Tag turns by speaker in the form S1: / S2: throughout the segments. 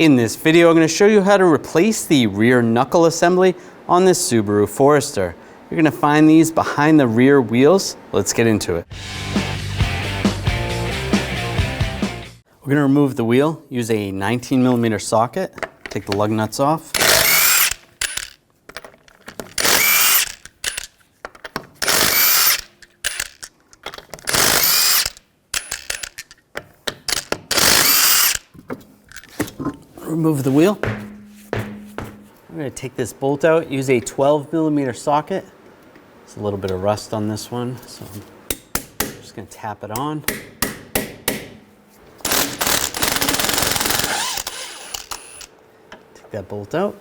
S1: In this video, I'm going to show you how to replace the rear knuckle assembly on this Subaru Forester. You're going to find these behind the rear wheels. Let's get into it. We're going to remove the wheel, use a 19mm socket, take the lug nuts off. Remove the wheel. I'm going to take this bolt out, use a 12mm socket. There's a little bit of rust on this one, so I'm just going to tap it on. Take that bolt out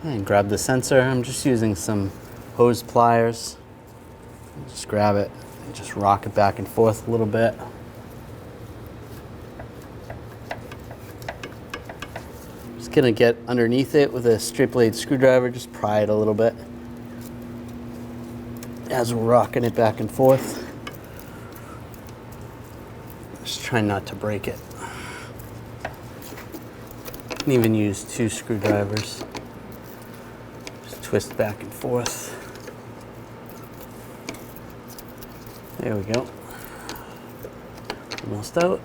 S1: and grab the sensor. I'm just using some hose pliers. Just grab it and just rock it back and forth a little bit. Gonna get underneath it with a straight blade screwdriver, just pry it a little bit as we're rocking it back and forth. Just trying not to break it. You can even use 2 screwdrivers. Just twist back and forth. There we go. Almost out.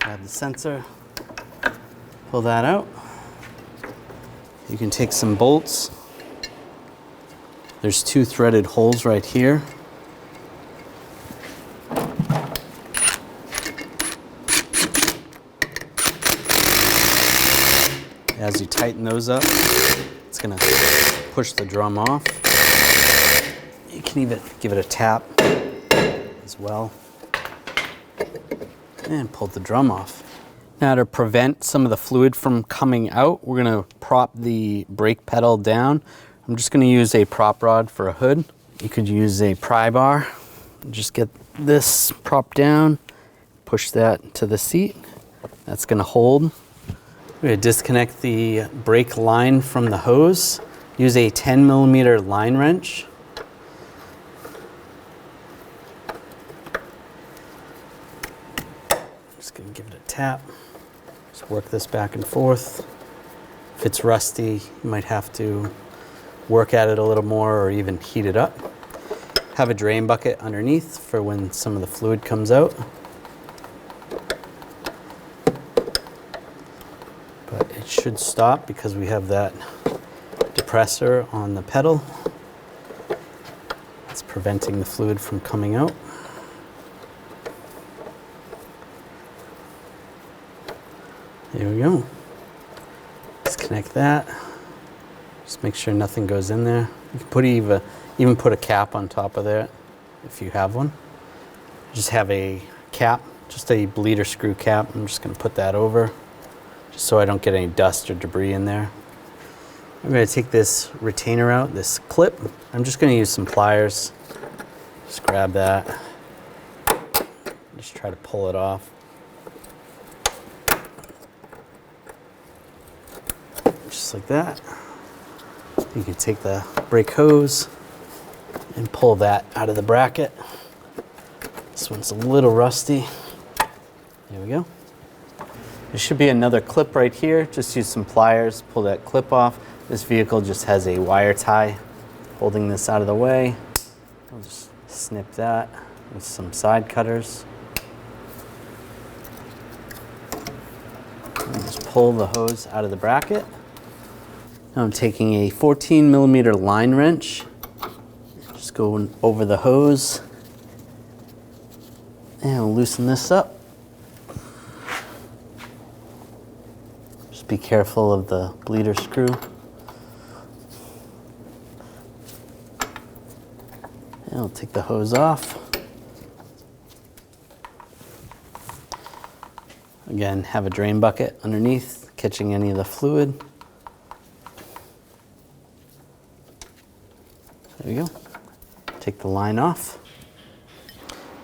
S1: Grab the sensor, pull that out. You can take some bolts. There's 2 threaded holes right here. As you tighten those up, it's gonna push the drum off. You can even give it a tap as well. And pull the drum off. Now, to prevent some of the fluid from coming out, we're gonna prop the brake pedal down. I'm just gonna use a prop rod for a hood. You could use a pry bar. Just get this propped down, push that to the seat. That's gonna hold. We're gonna disconnect the brake line from the hose. Use a 10mm line wrench. Just gonna give it a tap. Just work this back and forth. If it's rusty, you might have to work at it a little more or even heat it up. Have a drain bucket underneath for when some of the fluid comes out. But it should stop because we have that depressor on the pedal. It's preventing the fluid from coming out. There we go. Disconnect that. Just make sure nothing goes in there. You can even put a cap on top of there if you have one. Just have a cap, just a bleeder screw cap. I'm just going to put that over just so I don't get any dust or debris in there. I'm going to take this retainer out, this clip. I'm just going to use some pliers. Just grab that. Just try to pull it off. Just like that. You can take the brake hose and pull that out of the bracket. This one's a little rusty. There we go. There should be another clip right here. Just use some pliers, pull that clip off. This vehicle just has a wire tie holding this out of the way. I'll just snip that with some side cutters. And just pull the hose out of the bracket. Now I'm taking a 14mm line wrench, just going over the hose, and we'll loosen this up. Just be careful of the bleeder screw. And I'll take the hose off. Again, have a drain bucket underneath, catching any of the fluid. There we go. Take the line off.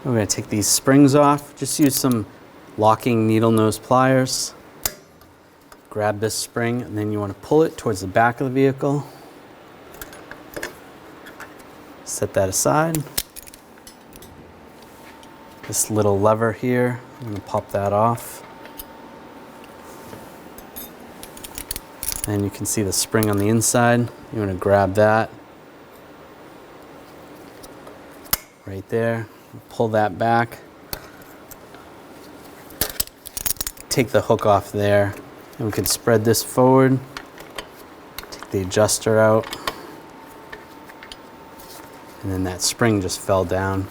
S1: We're going to take these springs off. Just use some locking needle nose pliers. Grab this spring and then you want to pull it towards the back of the vehicle. Set that aside. this little lever here. I'm going to pop that off. And you can see the spring on the inside. You want to grab that right there, pull that back, take the hook off there, and we can spread this forward, take the adjuster out, and then that spring just fell down.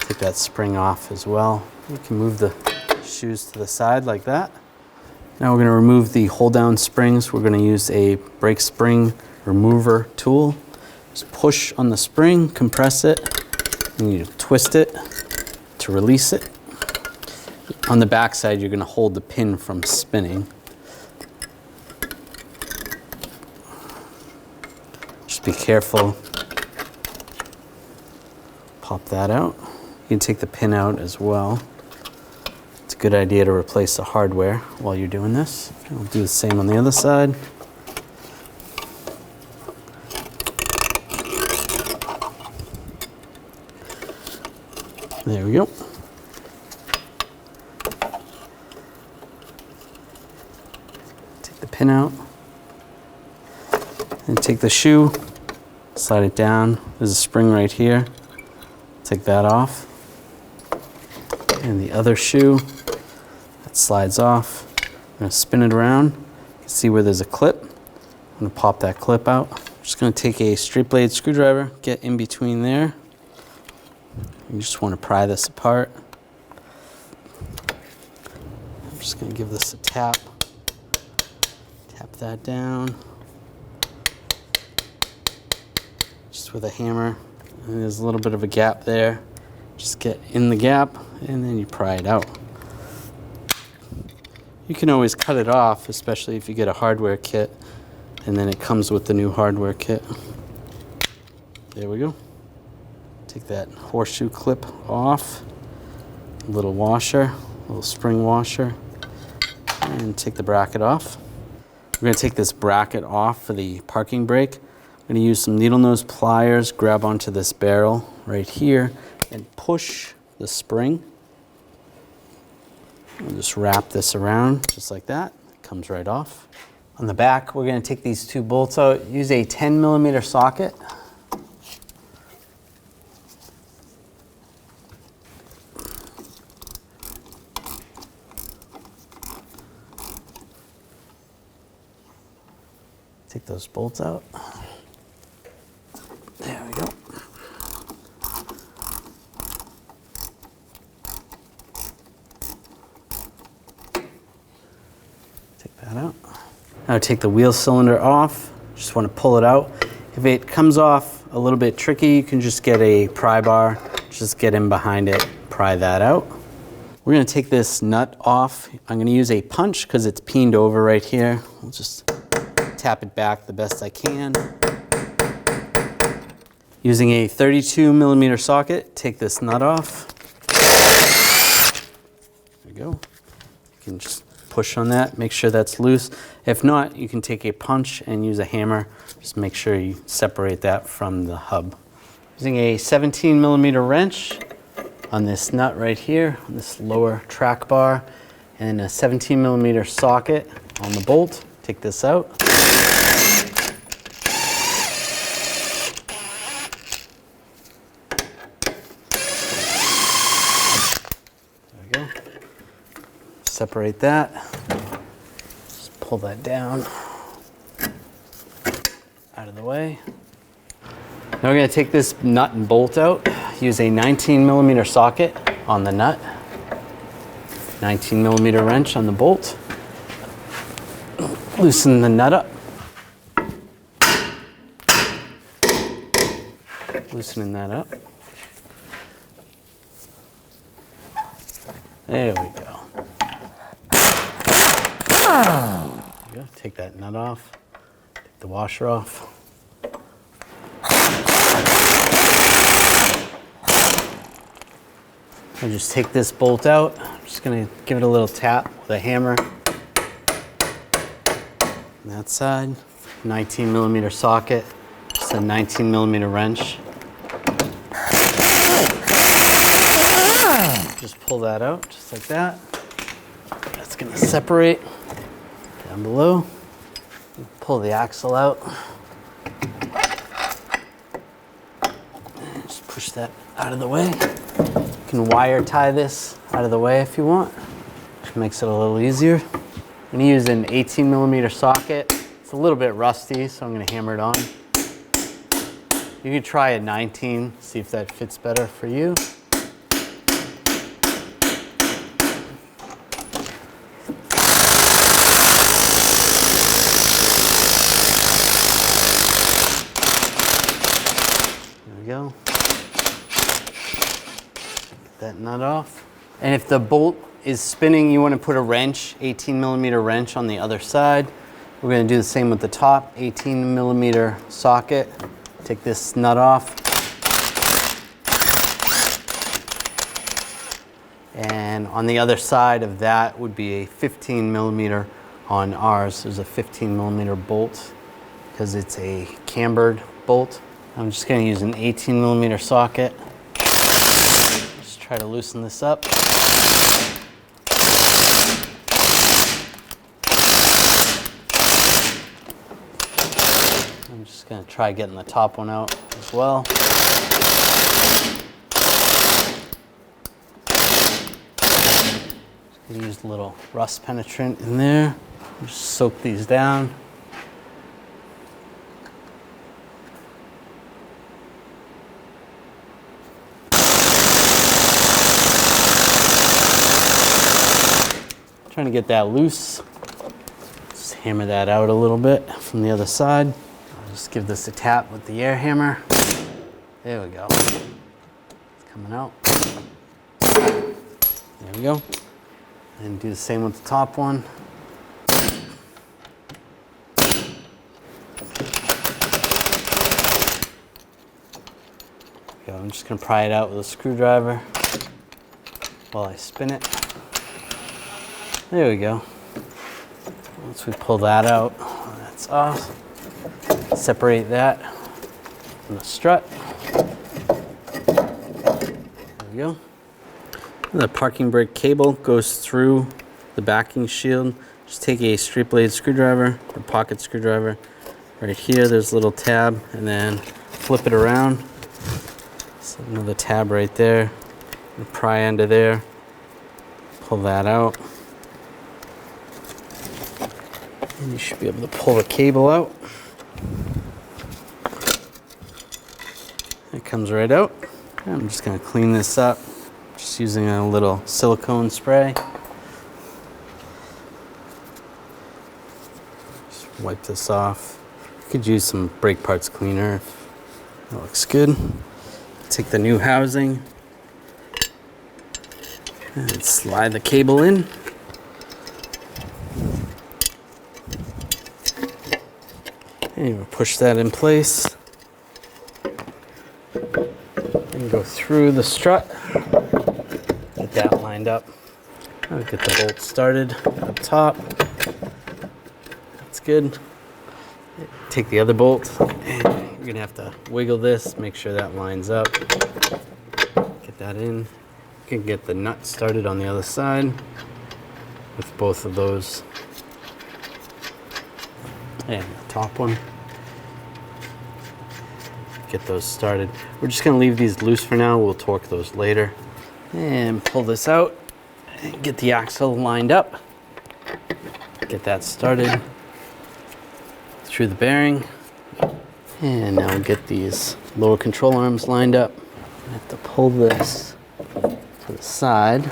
S1: Take that spring off as well. You can move the shoes to the side like that. Now we're going to remove the hold down springs. We're going to use a brake spring remover tool. Just push on the spring, compress it, and you twist it to release it. On the back side, you're going to hold the pin from spinning. Just be careful. Pop that out. You can take the pin out as well. It's a good idea to replace the hardware while you're doing this. We'll do the same on the other side. There we go. Take the pin out. And take the shoe, slide it down. There's a spring right here. Take that off. And the other shoe, that slides off. I'm going to spin it around. You can see where there's a clip. I'm going to pop that clip out. I'm just going to take a straight blade screwdriver, get in between there. You just want to pry this apart. I'm just going to give this a tap. Tap that down. Just with a hammer. And there's a little bit of a gap there. Just get in the gap and then you pry it out. You can always cut it off, especially if you get a hardware kit and then it comes with the new hardware kit. There we go. Take that horseshoe clip off, a little washer, a little spring washer, and take the bracket off. We're going to take this bracket off for the parking brake. I'm going to use some needle nose pliers, grab onto this barrel right here, and push the spring. We'll just wrap this around just like that. It comes right off. On the back, we're going to take these two bolts out. Use a 10mm socket. Take those bolts out. There we go. Take that out. Now take the wheel cylinder off. Just want to pull it out. If it comes off a little bit tricky, you can just get a pry bar. Just get in behind it, pry that out. We're going to take this nut off. I'm going to use a punch because it's peened over right here. We'll just tap it back the best I can. Using a 32mm socket, take this nut off. There we go. You can just push on that, make sure that's loose. If not, you can take a punch and use a hammer. Just make sure you separate that from the hub. Using a 17mm wrench on this nut right here, on this lower track bar, and a 17mm socket on the bolt. Take this out. Separate that, just pull that down, out of the way. Now we're going to take this nut and bolt out, use a 19mm socket on the nut, 19mm wrench on the bolt, loosen the nut up, loosening that up. There we go. Take that nut off, take the washer off. I'll just take this bolt out. I'm just going to give it a little tap with a hammer. On that side, 19mm socket, just a 19mm wrench. just pull that out, just like that. That's gonna separate down below. Pull the axle out. And just push that out of the way. You can wire tie this out of the way if you want. Which makes it a little easier. I'm gonna use an 18mm socket. It's a little bit rusty, so I'm gonna hammer it on. You can try a 19, see if that fits better for you. There we go. Get that nut off. And if the bolt is spinning, you want to put a wrench, 18mm wrench on the other side. We're going to do the same with the top, 18mm socket. Take this nut off. And on the other side of that would be a 15mm on ours. There's a 15mm bolt because it's a cambered bolt. I'm just going to use an 18mm socket. Just try to loosen this up. I'm just going to try getting the top one out as well. Just going to use a little rust penetrant in there. Just soak these down. Trying to get that loose. Just hammer that out a little bit from the other side. I'll just give this a tap with the air hammer. There we go. It's coming out. There we go. And do the same with the top one. There we go. I'm just going to pry it out with a screwdriver while I spin it. There we go. Once we pull that out, that's off. Separate that from the strut. There we go. The parking brake cable goes through the backing shield. Just take a straight blade screwdriver, or pocket screwdriver. Right here, there's a little tab, and then flip it around. So another tab right there. And pry under there. Pull that out. And you should be able to pull the cable out. It comes right out. I'm just going to clean this up, just using a little silicone spray. Just wipe this off. You could use some brake parts cleaner if that looks good. Take the new housing and slide the cable in. And we'll push that in place and go through the strut. Get that lined up. I'll get the bolt started up top. That's good. Take the other bolt and you're gonna have to wiggle this, make sure that lines up. Get that in. You can get the nut started on the other side with both of those. And the top one. Get those started. We're just going to leave these loose for now. We'll torque those later. And pull this out and get the axle lined up. Get that started through the bearing. And now get these lower control arms lined up. I have to pull this to the side.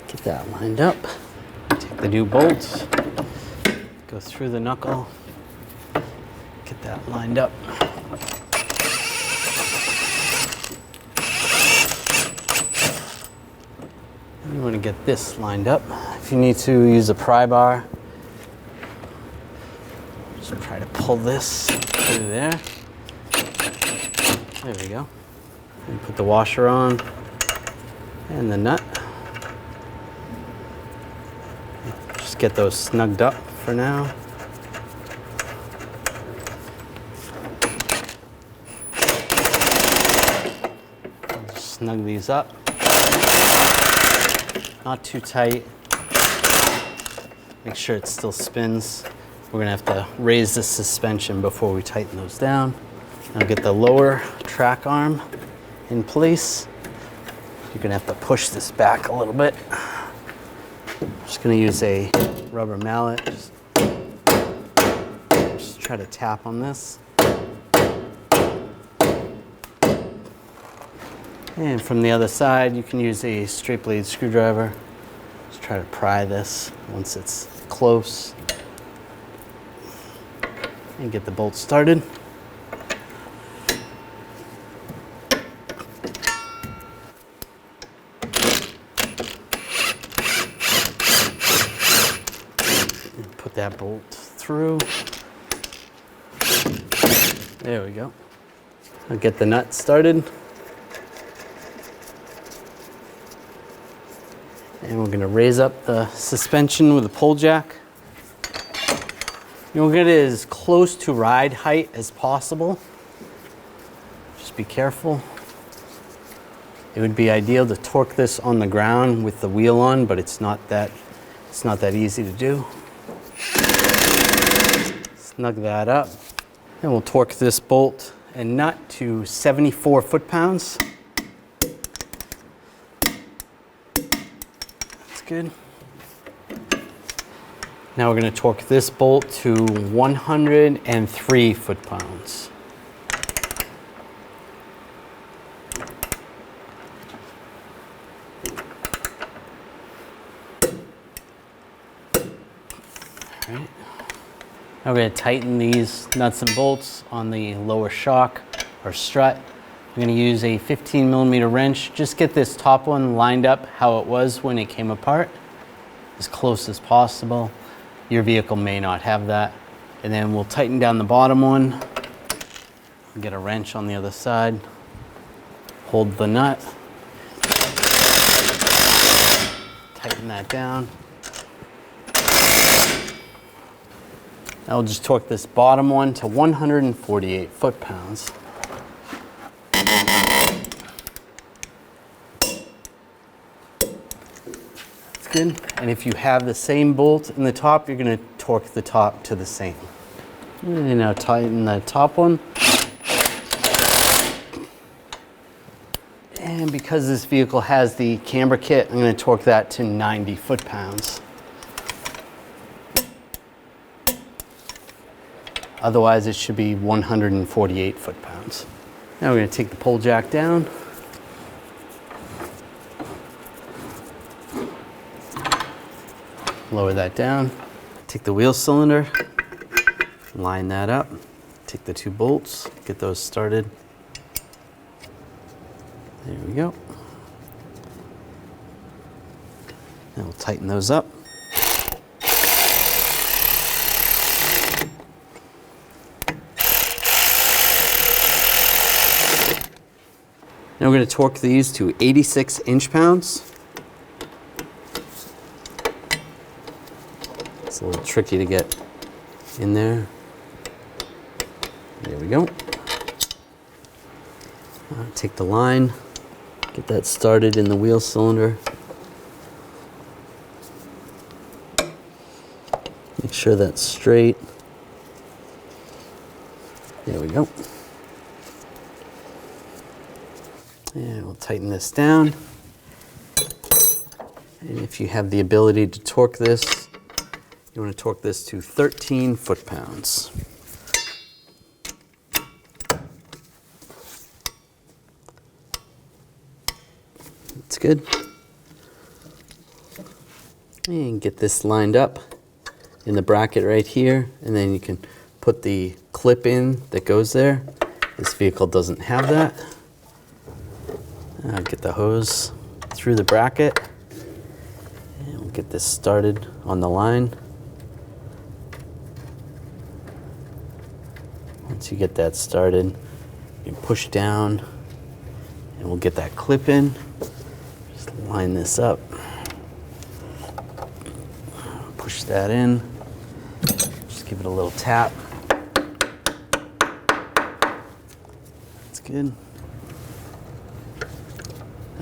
S1: Get that lined up. Take the new bolts. Go through the knuckle. Get that lined up. You want to get this lined up. If you need to use a pry bar, just try to pull this through there. There we go. And put the washer on and the nut. Just get those snugged up for now. snug these up. Not too tight. Make sure it still spins. We're gonna have to raise the suspension before we tighten those down. Now get the lower track arm in place. You're gonna have to push this back a little bit. Just gonna use a rubber mallet. Just try to tap on this. And from the other side, you can use a straight blade screwdriver. Just try to pry this once it's close. And get the bolt started. Put that bolt through. There we go. I'll get the nut started. And we're gonna raise up the suspension with a pull jack. You'll get it as close to ride height as possible. Just be careful. It would be ideal to torque this on the ground with the wheel on, but it's not that easy to do. Snug that up. And we'll torque this bolt and nut to 74 foot-pounds. That's good. Now we're going to torque this bolt to 103 foot-pounds. All right. Now we're going to tighten these nuts and bolts on the lower shock or strut. I'm going to use a 15mm wrench. Just get this top one lined up how it was when it came apart, as close as possible. Your vehicle may not have that. And then we'll tighten down the bottom one. Get a wrench on the other side. Hold the nut. Tighten that down. Now we'll just torque this bottom one to 148 foot-pounds. Good. And if you have the same bolt in the top, you're going to torque the top to the same. And now tighten the top one. And because this vehicle has the camber kit, I'm going to torque that to 90 foot-pounds. Otherwise, it should be 148 foot-pounds. Now we're going to take the pull jack down. Lower that down. Take the wheel cylinder, line that up. Take the two bolts, get those started. There we go. Now we'll tighten those up. Now we're going to torque these to 86 inch-pounds. It's a little tricky to get in there. There we go. Take the line, get that started in the wheel cylinder. Make sure that's straight. There we go. And we'll tighten this down. And if you have the ability to torque this, you want to torque this to 13 foot-pounds. That's good. And get this lined up in the bracket right here, and then you can put the clip in that goes there. This vehicle doesn't have that. Get the hose through the bracket, and we'll get this started on the line. Once you get that started, you can push down, and we'll get that clip in. Just line this up. Push that in. Just give it a little tap. That's good.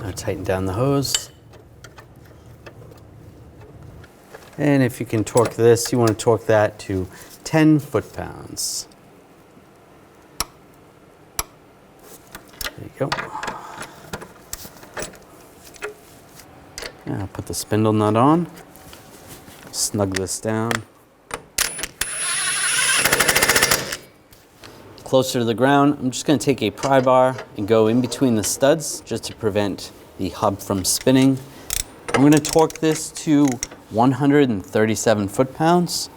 S1: Now tighten down the hose. And if you can torque this, you want to torque that to 10 foot-pounds. There you go. Now put the spindle nut on, snug this down. Closer to the ground, I'm just going to take a pry bar and go in between the studs just to prevent the hub from spinning. I'm going to torque this to 137 foot-pounds.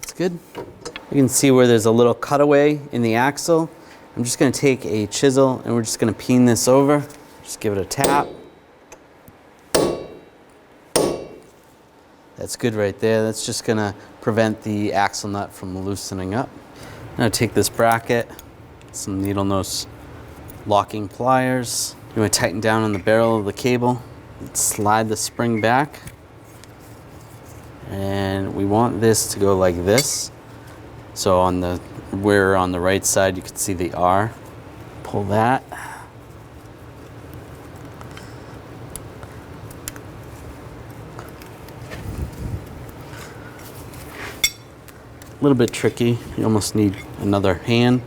S1: That's good. You can see where there's a little cutaway in the axle. I'm just going to take a chisel and we're just going to peen this over. Just give it a tap. That's good right there. That's just going to prevent the axle nut from loosening up. Now take this bracket, some needle nose locking pliers. You want to tighten down on the barrel of the cable, slide the spring back, and we want this to go like this. So on the right side, you can see the R. Pull that. A little bit tricky. You almost need another hand.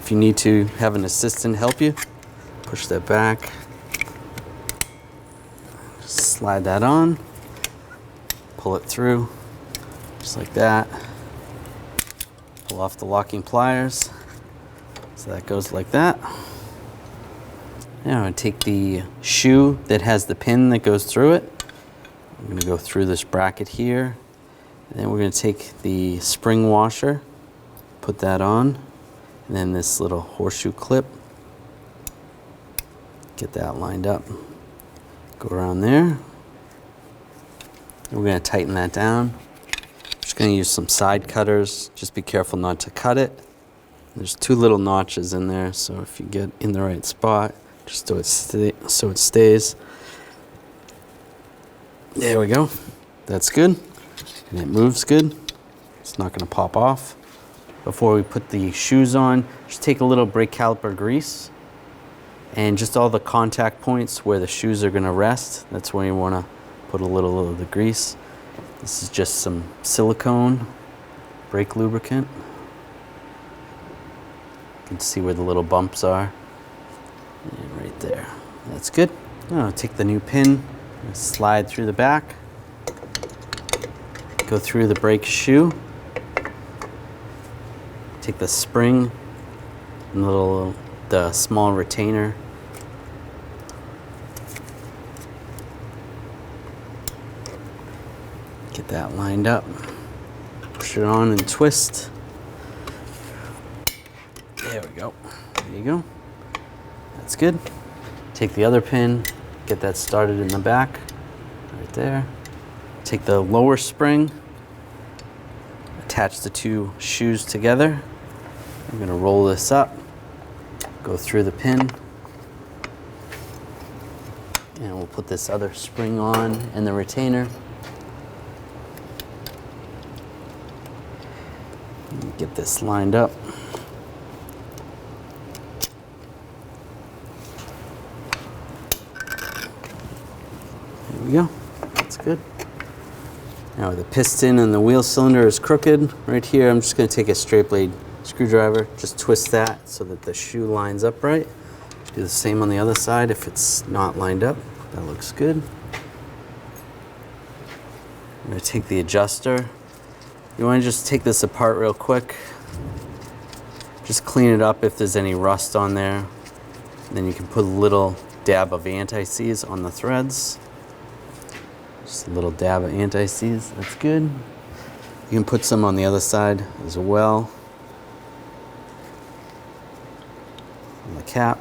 S1: If you need to have an assistant help you, push that back. Just slide that on. Pull it through, just like that. Pull off the locking pliers. So that goes like that. Now I'm going to take the shoe that has the pin that goes through it. I'm going to go through this bracket here. And then we're going to take the spring washer, put that on, and then this little horseshoe clip. Get that lined up. Go around there. And we're going to tighten that down. Just going to use some side cutters. Just be careful not to cut it. There's two little notches in there, so if you get in the right spot, just so it stays. There we go. That's good. And it moves good. It's not going to pop off. Before we put the shoes on, just take a little brake caliper grease and just all the contact points where the shoes are going to rest. That's where you want to put a little of the grease. This is just some silicone brake lubricant. You can see where the little bumps are. And right there. That's good. Now I'll take the new pin and slide through the back. Go through the brake shoe. Take the spring and the small retainer. Get that lined up. Push it on and twist. There we go. There you go. That's good. Take the other pin, get that started in the back, right there. Take the lower spring, attach the two shoes together. I'm going to roll this up, go through the pin, and we'll put this other spring on and the retainer. Get this lined up. There we go. That's good. Now the piston and the wheel cylinder is crooked. Right here, I'm just going to take a straight blade screwdriver, just twist that so that the shoe lines up right. Do the same on the other side if it's not lined up. That looks good. I'm going to take the adjuster. You want to just take this apart real quick. Just clean it up if there's any rust on there. And then you can put a little dab of anti-seize on the threads. Just a little dab of anti-seize, that's good. You can put some on the other side as well. On the cap.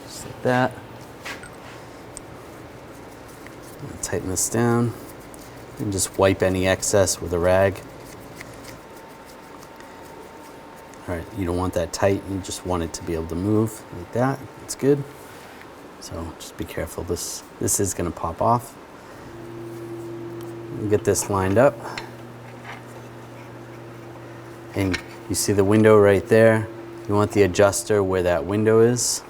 S1: Just like that. Tighten this down. And just wipe any excess with a rag. All right, you don't want that tight, you just want it to be able to move like that. That's good. So just be careful, this is gonna pop off. Get this lined up. And You see the window right there. You want the adjuster where that window is.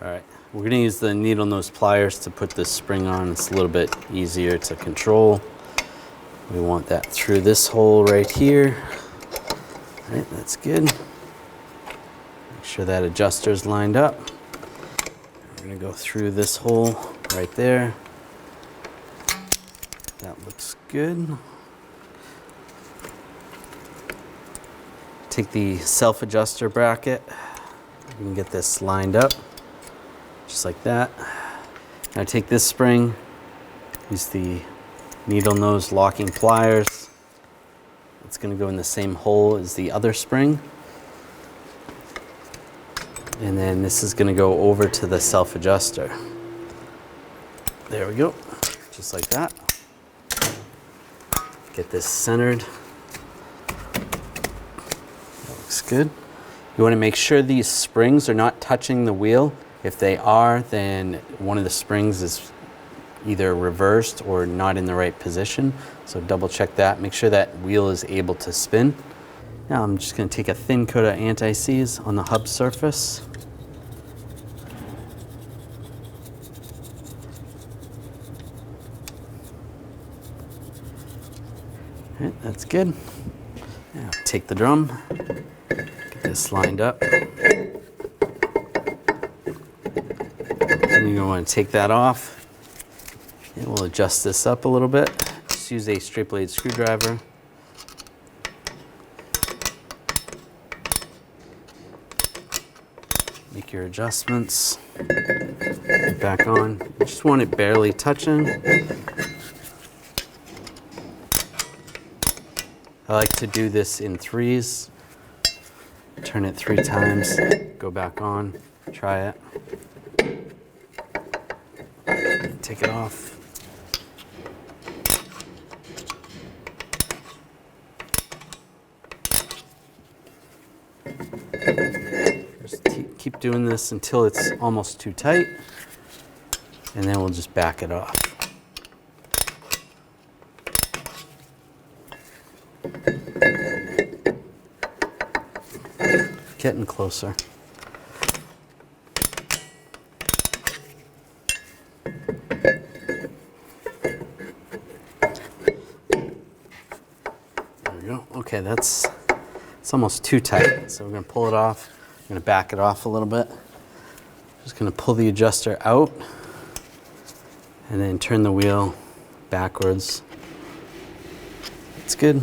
S1: All right, we're gonna use the needle nose pliers to put this spring on. It's a little bit easier to control. We want that through this hole right here. All right, that's good. Make sure that adjuster's lined up. We're gonna go through this hole right there. That looks good. Take the self-adjuster bracket. You can get this lined up, just like that. Now take this spring, use the needle nose locking pliers. It's gonna go in the same hole as the other spring. And then this is gonna go over to the self-adjuster. There we go, just like that. Get this centered. That looks good. You want to make sure these springs are not touching the wheel. If they are, then one of the springs is either reversed or not in the right position. So double check that. Make sure that wheel is able to spin. Now I'm just going to take a thin coat of anti-seize on the hub surface. All right, that's good. Now take the drum, get this lined up. And you're going to take that off. And we'll adjust this up a little bit. Just use a straight blade screwdriver. Make your adjustments. Get back on. You just want it barely touching. I like to do this in threes. Turn it 3 times, go back on, try it. Take it off. Just keep doing this until it's almost too tight, and then we'll just back it off. Getting closer. There we go. Okay, it's almost too tight, so we're going to pull it off. I'm going to back it off a little bit. Just going to pull the adjuster out and then turn the wheel backwards. That's good.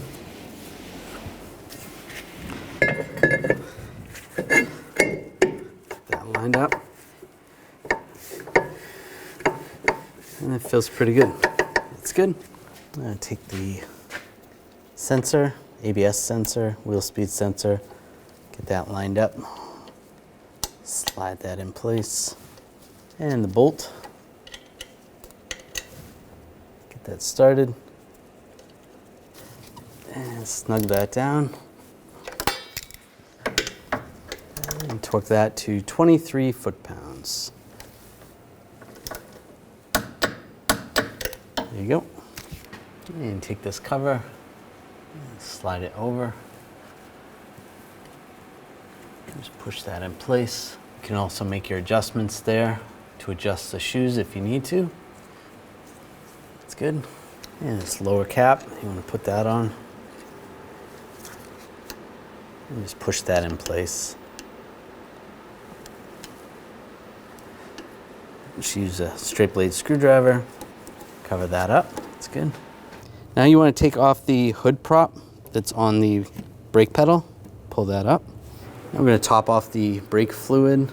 S1: Lined up, and it feels pretty good. It's good. I'm going to take the sensor, ABS sensor, wheel speed sensor, get that lined up, slide that in place, and the bolt. Get that started, and snug that down. And torque that to 23 foot-pounds. There you go. And take this cover, and slide it over. Just push that in place. You can also make your adjustments there to adjust the shoes if you need to. That's good. And this lower cap, you want to put that on. And just push that in place. Just use a straight blade screwdriver, cover that up. That's good. Now you want to take off the hood prop that's on the brake pedal. Pull that up. Now we're going to top off the brake fluid.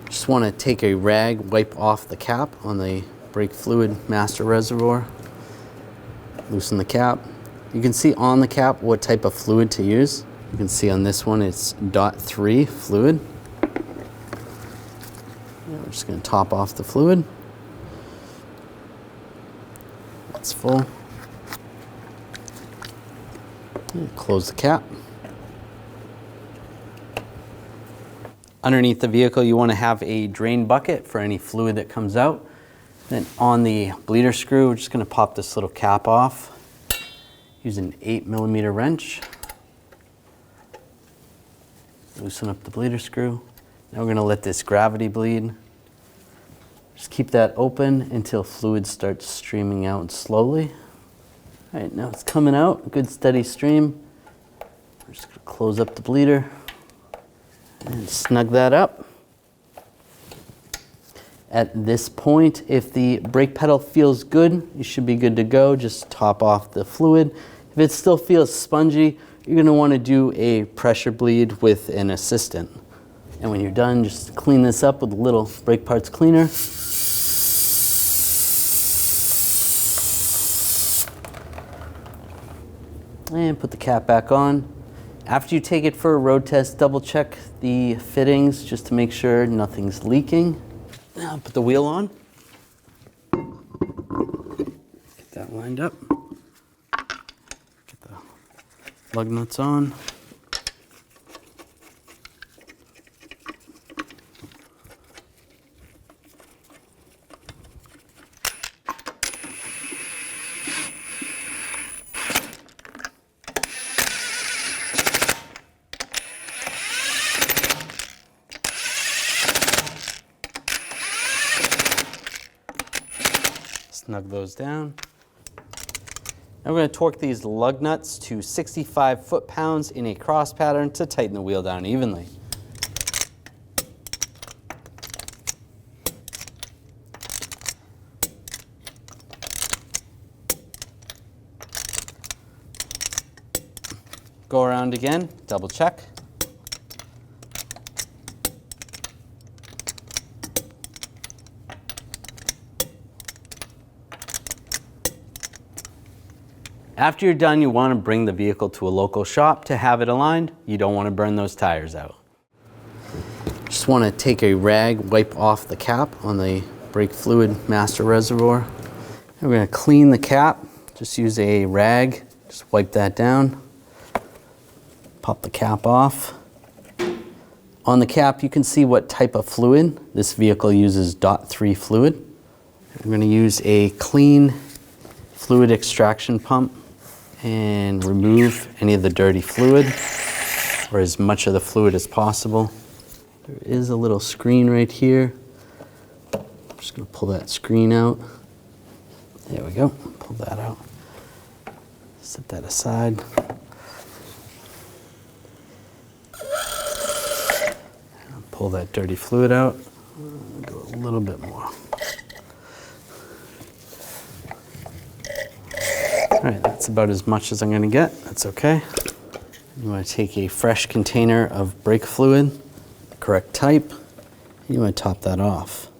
S1: Just want to take a rag, wipe off the cap on the brake fluid master reservoir. Loosen the cap. You can see on the cap what type of fluid to use. You can see on this one it's .3 fluid. We're just going to top off the fluid. That's full. And close the cap. Underneath the vehicle, you want to have a drain bucket for any fluid that comes out. Then on the bleeder screw, we're just going to pop this little cap off. Use an 8mm wrench. Loosen up the bleeder screw. Now we're going to let this gravity bleed. Just keep that open until fluid starts streaming out slowly. All right, now it's coming out, a good steady stream. We're just going to close up the bleeder and snug that up. At this point, if the brake pedal feels good, you should be good to go. Just top off the fluid. If it still feels spongy, you're going to want to do a pressure bleed with an assistant. And when you're done, just clean this up with a little brake parts cleaner. And put the cap back on. After you take it for a road test, double check the fittings just to make sure nothing's leaking. Now put the wheel on. Get that lined up. Get the lug nuts on. Snug those down. Now we're going to torque these lug nuts to 65 foot-pounds in a cross pattern to tighten the wheel down evenly. Go around again, double check. After you're done, you want to bring the vehicle to a local shop to have it aligned. You don't want to burn those tires out. Just want to take a rag, wipe off the cap on the brake fluid master reservoir. And we're going to clean the cap. Just use a rag, just wipe that down. Pop the cap off. On the cap, you can see what type of fluid. This vehicle uses .3 fluid. I'm going to use a clean fluid extraction pump and remove any of the dirty fluid, or as much of the fluid as possible. There is a little screen right here. I'm just going to pull that screen out. There we go. Pull that out. Set that aside. Pull that dirty fluid out. Do a little bit more. All right, that's about as much as I'm going to get. That's okay. You want to take a fresh container of brake fluid, correct type, and you want to top that off.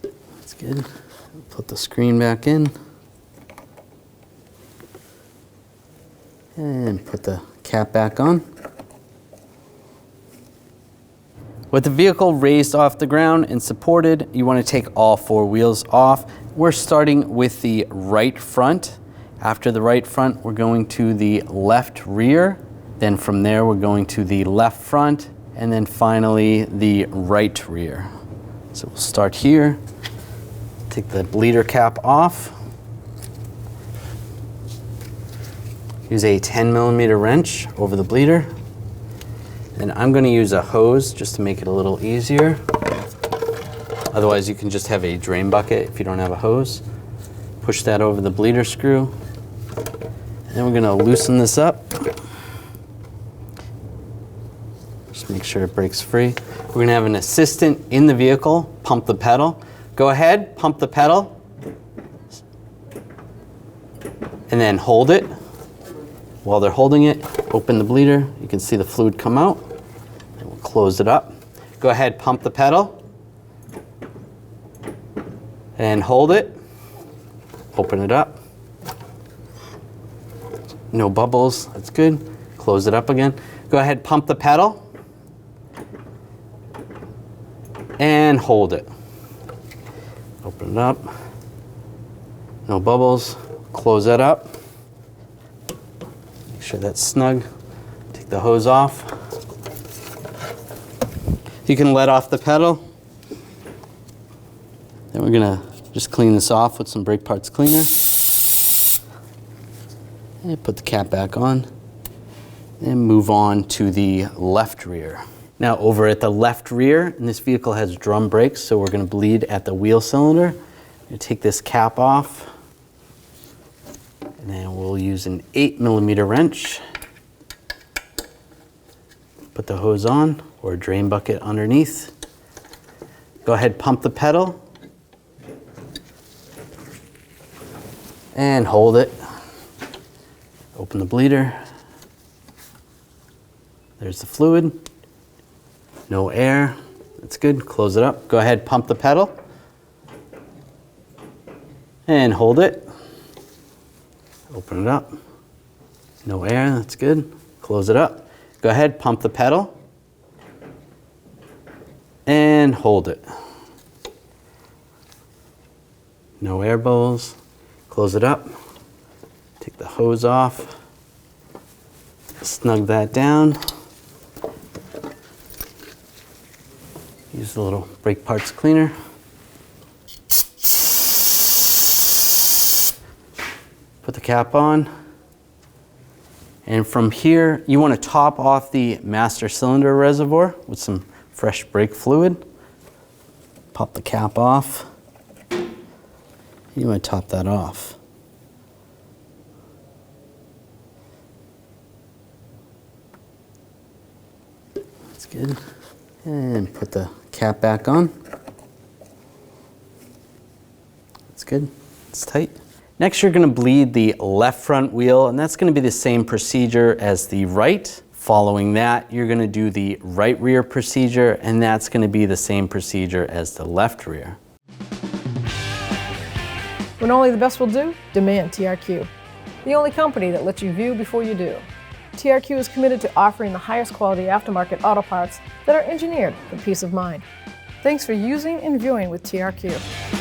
S1: That's good. Put the screen back in. And put the cap back on. With the vehicle raised off the ground and supported, you want to take all four wheels off. We're starting with the right front. After the right front, we're going to the left rear. Then from there, we're going to the left front, and then finally the right rear. So we'll start here. Take the bleeder cap off. Use a 10mm wrench over the bleeder. And I'm going to use a hose just to make it a little easier. Otherwise, you can just have a drain bucket if you don't have a hose. Push that over the bleeder screw. And then we're going to loosen this up. Just make sure it breaks free. We're going to have an assistant in the vehicle pump the pedal. Go ahead, pump the pedal. And then hold it. While they're holding it, open the bleeder. You can see the fluid come out. And we'll close it up. Go ahead, pump the pedal. And hold it. Open it up. No bubbles, that's good. Close it up again. Go ahead, pump the pedal. And hold it. Open it up. No bubbles. Close that up. Make sure that's snug. Take the hose off. You can let off the pedal. Then we're gonna just clean this off with some brake parts cleaner. And put the cap back on. And move on to the left rear. Now over at the left rear, and this vehicle has drum brakes, so we're gonna bleed at the wheel cylinder. I'm gonna take this cap off, and then we'll use an 8mm wrench. Put the hose on, or a drain bucket underneath. Go ahead, pump the pedal. And hold it. Open the bleeder. There's the fluid. No air. That's good. Close it up. Go ahead, pump the pedal. And hold it. Open it up. No air. That's good. Close it up. Go ahead, pump the pedal. And hold it. No air bubbles. Close it up. Take the hose off. Snug that down. Use the little brake parts cleaner. Put the cap on. And from here, you want to top off the master cylinder reservoir with some fresh brake fluid. Pop the cap off. You want to top that off. That's good. And put the cap back on. That's good. It's tight. Next, you're going to bleed the left front wheel, and that's going to be the same procedure as the right. Following that, you're going to do the right rear procedure, and that's going to be the same procedure as the left rear.
S2: When only the best will do, demand TRQ. The only company that lets you view before you do. TRQ is committed to offering the highest quality aftermarket auto parts that are engineered for peace of mind. Thanks for using and viewing with TRQ.